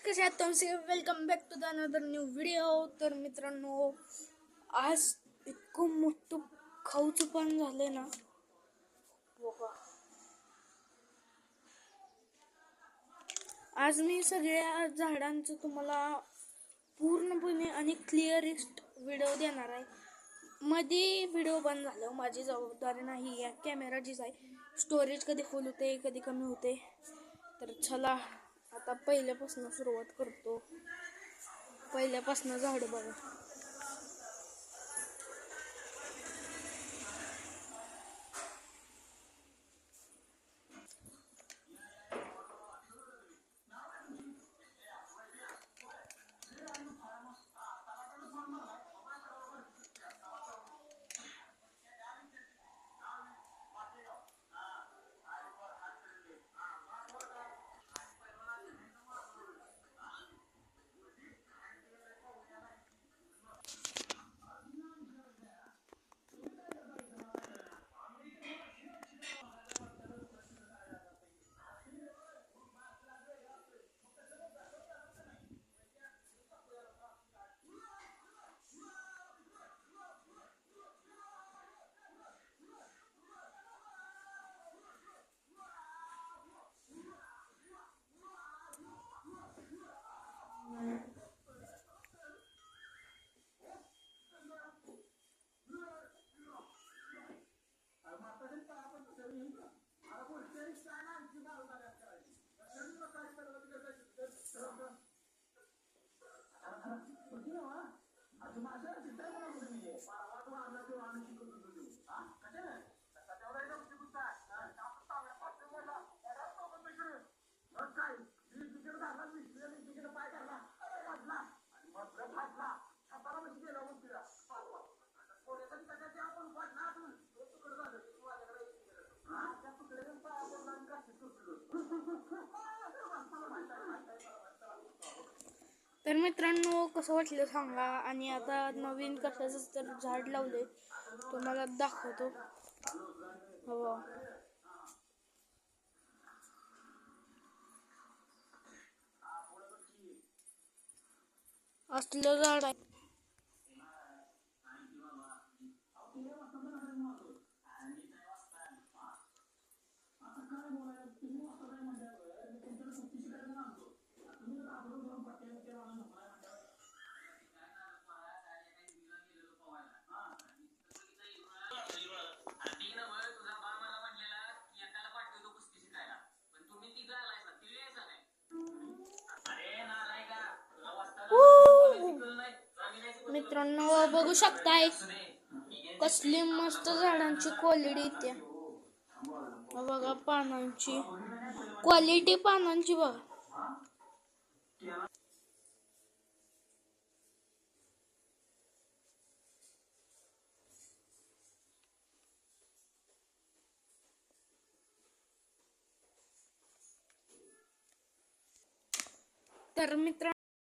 कसे आहात तुमचे? Welcome back to the another new video. तर मित्रांनो, आज इतकं मोठं खाऊचं पण झालंय ना बघा. आज मी सगळ्या झाडांचं तुम्हाला पूर्णपणे आणि क्लिअरेस्ट व्हिडिओ देणार आहे. मध्ये व्हिडिओ बंद झालं, माझी जबाबदारी नाही. या कॅमेराचीच आहे. स्टोरेज कधी फुल होते कधी कमी होते. तर चला आता पहिल्यापासून सुरुवात करतो. पहिल्यापासून झाड बघा. तर मित्रांनो, कसं वाटलं सांगा. आणि आता नवीन कशाचं तर झाड लावले तुम्हाला दाखवतो. हो, असलं झाड आहे. मित्रांनो, बघू शकताय कसली मस्त झाडांची क्वालिटी इथे बघा. पानांची क्वालिटी, पानांची बघा. तर मित्रांनो,